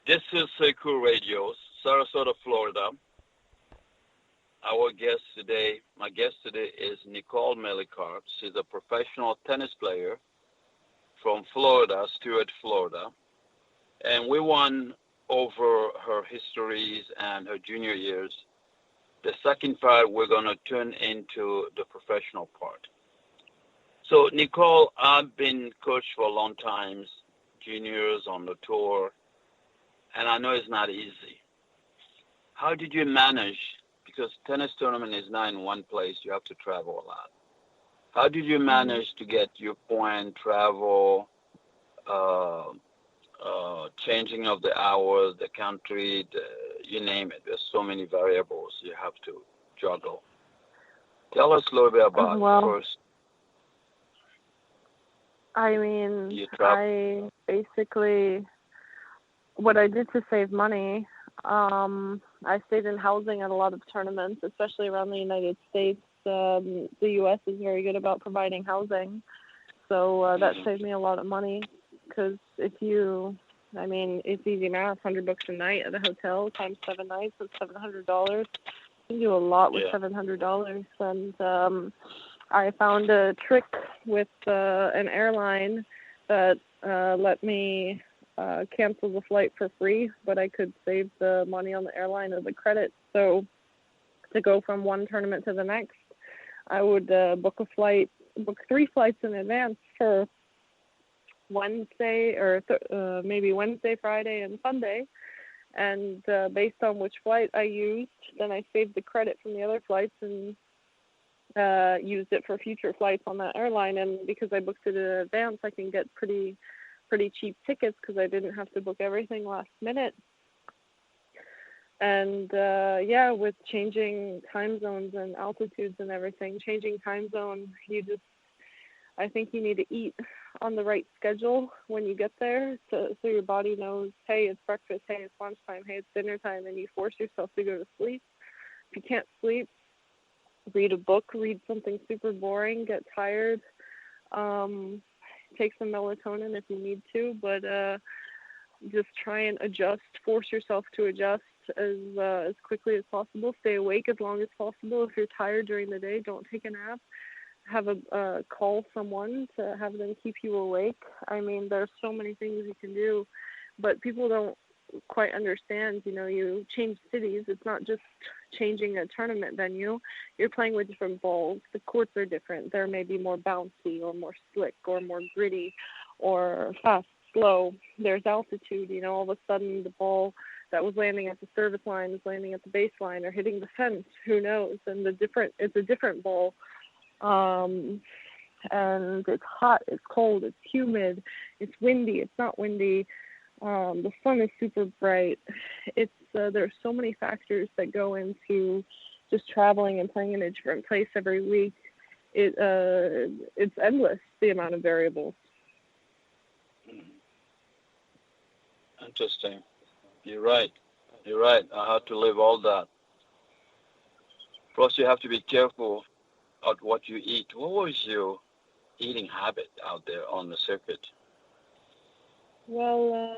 This is Sekou Radio, Sarasota, Florida. My guest today is Nicole Melichar. She's a professional tennis player from Florida, Stuart, Florida. And we won over her histories and her junior years. The second part, we're going to turn into the professional part. So, Nicole, I've been coached for a long time, juniors on the tour, and I know it's not easy. How did you manage? Because tennis tournament is not in one place. You have to travel a lot. How did you manage to get your point, travel, changing of the hours, the country, you name it. There's so many variables you have to juggle. Tell us a little bit about first. I mean, I basically, what I did to save money, I stayed in housing at a lot of tournaments, especially around the United States. The U.S. is very good about providing housing. So that saved me a lot of money because it's easy math, $100 a night at a hotel times 7 nights, that's $700. You can do a lot with $700. And I found a trick with an airline that let me cancel the flight for free, but I could save the money on the airline as a credit. So to go from one tournament to the next, I would book 3 flights in advance for Wednesday or maybe Wednesday, Friday, and Sunday. And based on which flight I used, then I saved the credit from the other flights and used it for future flights on that airline. And because I booked it in advance, I can get pretty cheap tickets because I didn't have to book everything last minute. And with changing time zones and altitudes and everything, changing time zone, I think you need to eat on the right schedule when you get there so your body knows, hey, it's breakfast, hey, it's lunchtime, hey, it's dinner time, and you force yourself to go to sleep. If you can't sleep, read a book, read something super boring, get tired, take some melatonin if you need to, but just try and adjust, force yourself to adjust as quickly as possible. Stay awake as long as possible. If you're tired during the day, don't take a nap. Have a call someone to have them keep you awake. I mean, there's so many things you can do, but people don't quite understand. You change cities. It's not just changing a tournament venue. You're playing with different balls. The courts are different. There may be more bouncy or more slick or more gritty or fast, slow. There's altitude. All of a sudden the ball that was landing at the service line is landing at the baseline or hitting the fence. Who knows? And it's a different ball. And it's hot, it's cold, it's humid, it's windy, it's not windy. The sun is super bright. There's so many factors that go into just traveling and playing in a different place every week. It's endless, the amount of variables. Interesting. You're right. I have to live all that. Plus, you have to be careful of what you eat. What was your eating habit out there on the circuit? Well,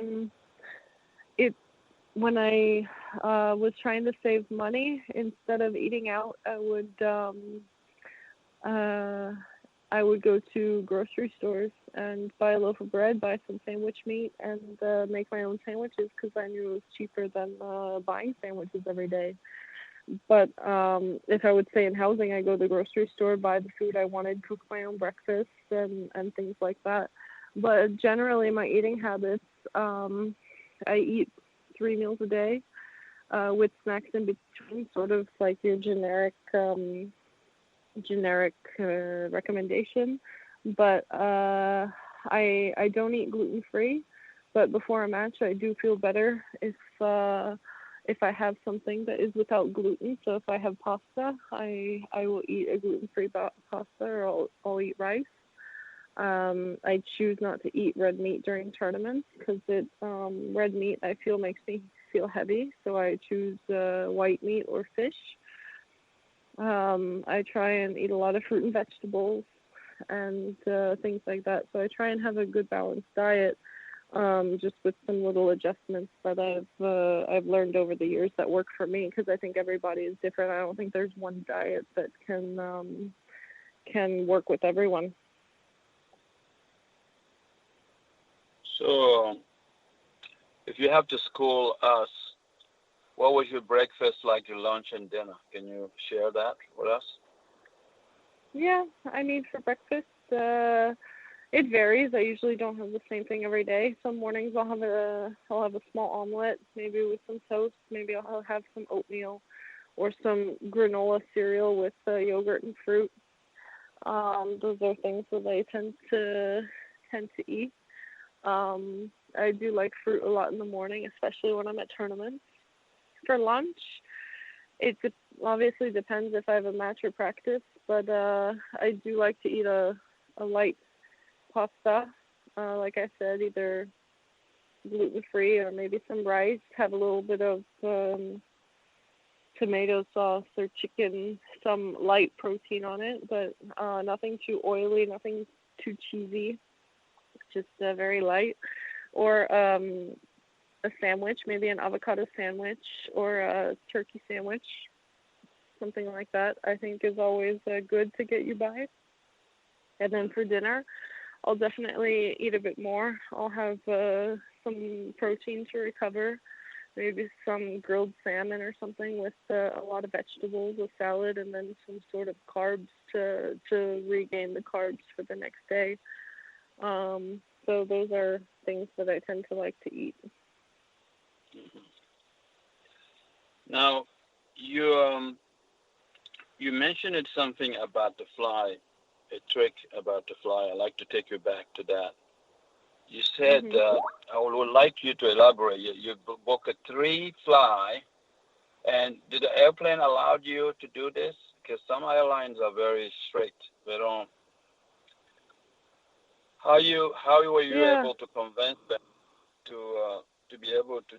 when I was trying to save money, instead of eating out, I would go to grocery stores and buy a loaf of bread, buy some sandwich meat, and make my own sandwiches because I knew it was cheaper than buying sandwiches every day. But if I would stay in housing, I go to the grocery store, buy the food I wanted, cook my own breakfast and things like that. But generally, my eating habits, I eat 3 meals a day with snacks in between, sort of like your generic recommendation. But I don't eat gluten-free. But before a match, I do feel better if I have something that is without gluten. So if I have pasta, I will eat a gluten-free pasta, or I'll eat rice. I choose not to eat red meat during tournaments because red meat I feel makes me feel heavy. So I choose white meat or fish. I try and eat a lot of fruit and vegetables and things like that. So I try and have a good balanced diet. just with some little adjustments that I've learned over the years that work for me, because I think everybody is different. I don't think there's one diet that can work with everyone. So, if you have to school us, what was your breakfast like, your lunch and dinner? Can you share that with us? Yeah, I mean, for breakfast, it varies. I usually don't have the same thing every day. Some mornings I'll have a small omelet, maybe with some toast. Maybe I'll have some oatmeal or some granola cereal with yogurt and fruit. Those are things that I tend to eat. I do like fruit a lot in the morning, especially when I'm at tournaments. For lunch, it obviously depends if I have a match or practice, but I do like to eat a light pasta. Like I said, either gluten-free or maybe some rice, have a little bit of tomato sauce or chicken, some light protein on it, but nothing too oily, nothing too cheesy, just very light. Or a sandwich, maybe an avocado sandwich or a turkey sandwich, something like that, I think is always good to get you by. And then for dinner, I'll definitely eat a bit more. I'll have some protein to recover, maybe some grilled salmon or something with a lot of vegetables, a salad, and then some sort of carbs to regain the carbs for the next day. So those are things that I tend to like to eat. Now, you mentioned something about the fly, a trick about the fly. I'd like to take you back to that. You said, I would like you to elaborate. You book a 3 fly, and did the airplane allow you to do this? Because some airlines are very strict. They don't. How were you able to convince them to be able to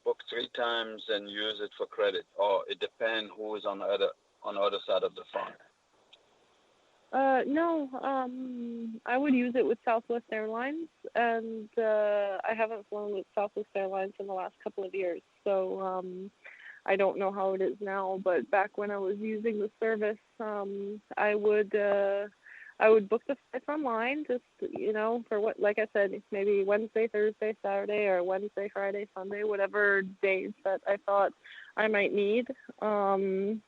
book 3 times and use it for credit, or it depends who is on the other side of the phone? No, I would use it with Southwest Airlines, and I haven't flown with Southwest Airlines in the last couple of years, so I don't know how it is now. But back when I was using the service, I would book the flights online, just, for what, like I said, maybe Wednesday, Thursday, Saturday, or Wednesday, Friday, Sunday, whatever days that I thought I might need. And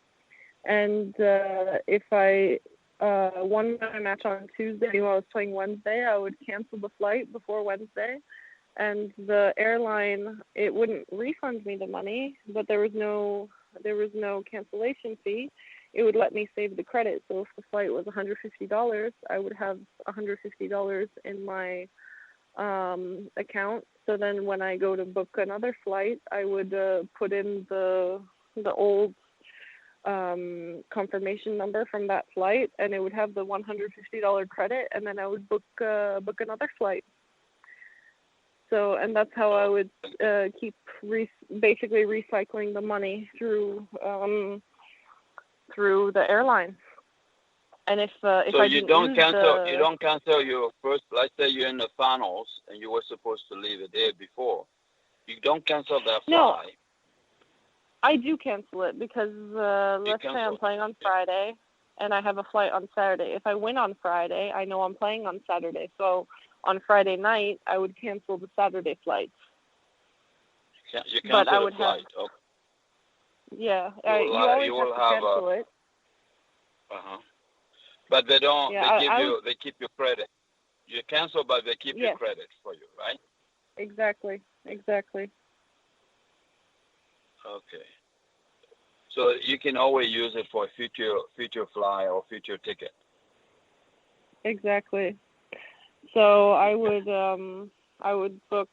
if I won my match on Tuesday while I was playing Wednesday, I would cancel the flight before Wednesday. And the airline, it wouldn't refund me the money, but there was no cancellation fee. It would let me save the credit. So if the flight was $150, I would have $150 in my account. So then when I go to book another flight, I would put in the old confirmation number from that flight, and it would have the $150 credit, and then I would book another flight. So, and that's how I would keep basically recycling the money through the airline. And if so I you don't cancel your first. Let's say you're in the finals and you were supposed to leave a day before. You don't cancel that flight. No, I do cancel it because let's say I'm playing on Friday and I have a flight on Saturday. If I win on Friday, I know I'm playing on Saturday. So on Friday night, I would cancel the Saturday flights. You cancel the flight. Okay. Yeah, you always have to cancel it. But they don't. Yeah, they keep your credit. You cancel, but they keep your credit for you, right? Exactly. Okay. So you can always use it for a future fly or future ticket. Exactly. So I would book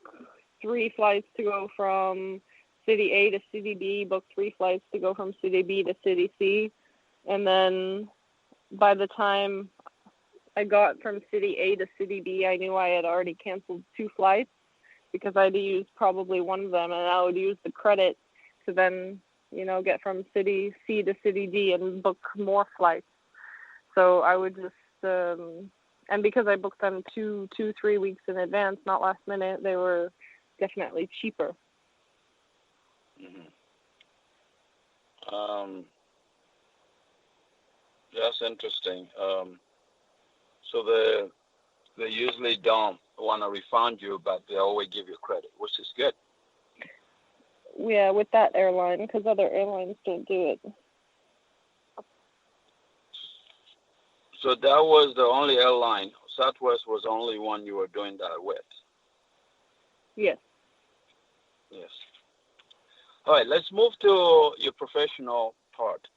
3 flights to go from City A to City B, book 3 flights to go from City B to City C, and then by the time I got from City A to City B, I knew I had already canceled 2 flights because I'd use probably one of them, and I would use the credit to then, get from City C to City D and book more flights. So I would just And because I booked them 3 weeks in advance, not last minute, they were definitely cheaper. Mm-hmm. That's interesting. So they usually don't want to refund you, but they always give you credit, which is good. Yeah, with that airline, because other airlines don't do it. So that was the only airline. Southwest was the only one you were doing that with. Yes. Yes. All right, let's move to your professional part.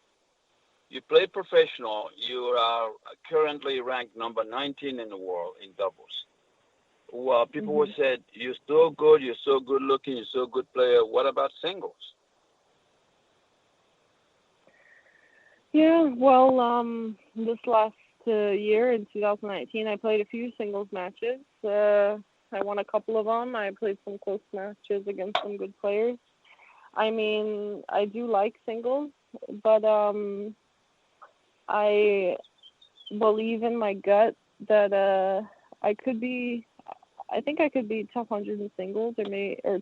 You play professional. You are currently ranked number 19 in the world in doubles. Well, people would say, you're so good, you're so good looking, you're so a good player. What about singles? Yeah, well, this last year in 2019, I played a few singles matches. I won a couple of them. I played some close matches against some good players. I mean, I do like singles, but I believe in my gut that I think I could be top 100 in singles or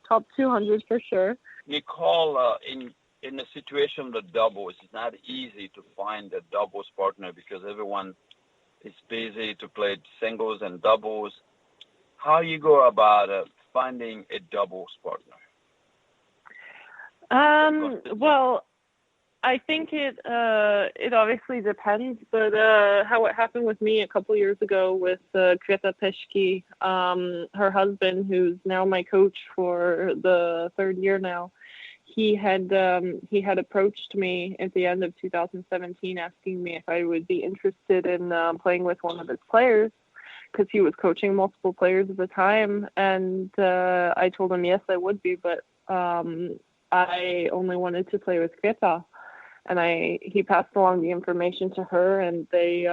top 200 for sure. Nicole, in the situation of the doubles, it's not easy to find a doubles partner because everyone is busy to play singles and doubles. How you go about finding a doubles partner? Well, I think it obviously depends, but how it happened with me a couple years ago with Greta Peschke, her husband, who's now my coach for the third year now, he had approached me at the end of 2017 asking me if I would be interested in playing with one of his players, because he was coaching multiple players at the time, and I told him yes, I would be, but I only wanted to play with Greta. And he passed along the information to her, and they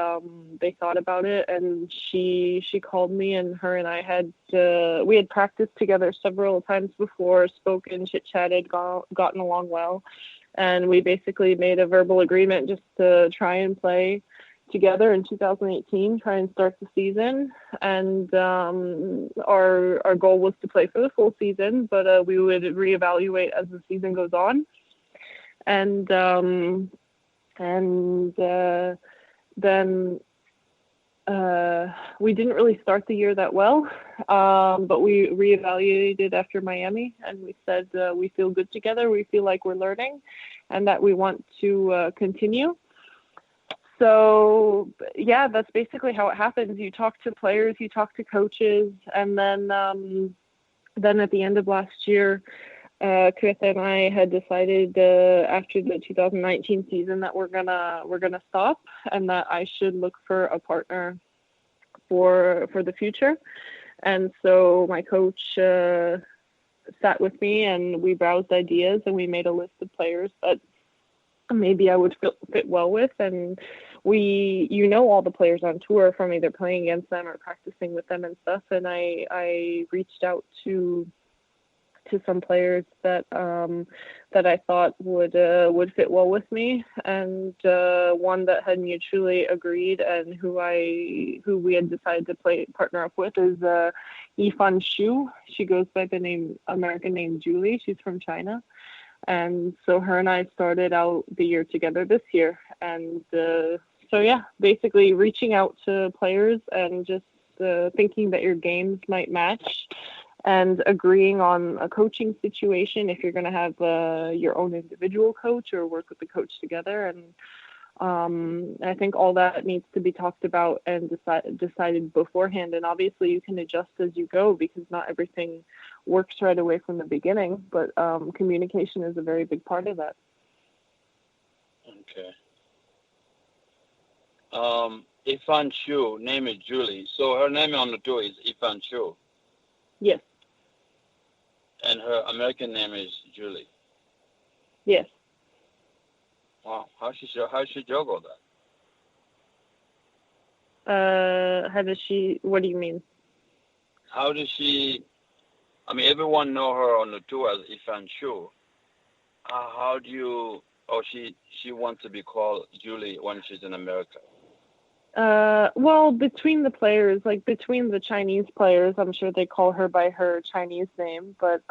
thought about it, and she called me, and her and I we had practiced together several times before, spoken, chit-chatted, gotten along well, and we basically made a verbal agreement just to try and play together in 2018, try and start the season, and our goal was to play for the full season, but we would reevaluate as the season goes on. And then we didn't really start the year that well, but we reevaluated after Miami, and we said we feel good together, we feel like we're learning, and that we want to continue. So, yeah, that's basically how it happens. You talk to players, you talk to coaches, and then at the end of last year, Chris and I had decided after the 2019 season that we're gonna stop, and that I should look for a partner for the future. And so my coach sat with me, and we browsed ideas, and we made a list of players that maybe I would fit well with. And all the players on tour from either playing against them or practicing with them and stuff. And I reached out to some players that I thought would fit well with me, and one that had mutually agreed and who we had decided to partner up with is Yifan Xu. She goes by the American name Julie. She's from China, and so her and I started out the year together this year. And so yeah, basically reaching out to players and just thinking that your games might match, and agreeing on a coaching situation if you're going to have your own individual coach or work with the coach together. And I think all that needs to be talked about and decided beforehand. And obviously you can adjust as you go, because not everything works right away from the beginning, but communication is a very big part of that. Okay. Yifan Xu, name is Julie. So her name on the tour is Yifan Xu. Yes. And her American name is Julie. Yes. Wow, how she juggle that? How does she? What do you mean? How does she? I mean, everyone know her on the tour as Yifan Xu. How do you? Oh, she wants to be called Julie when she's in America. Well, between the players, like between the Chinese players, I'm sure they call her by her Chinese name, but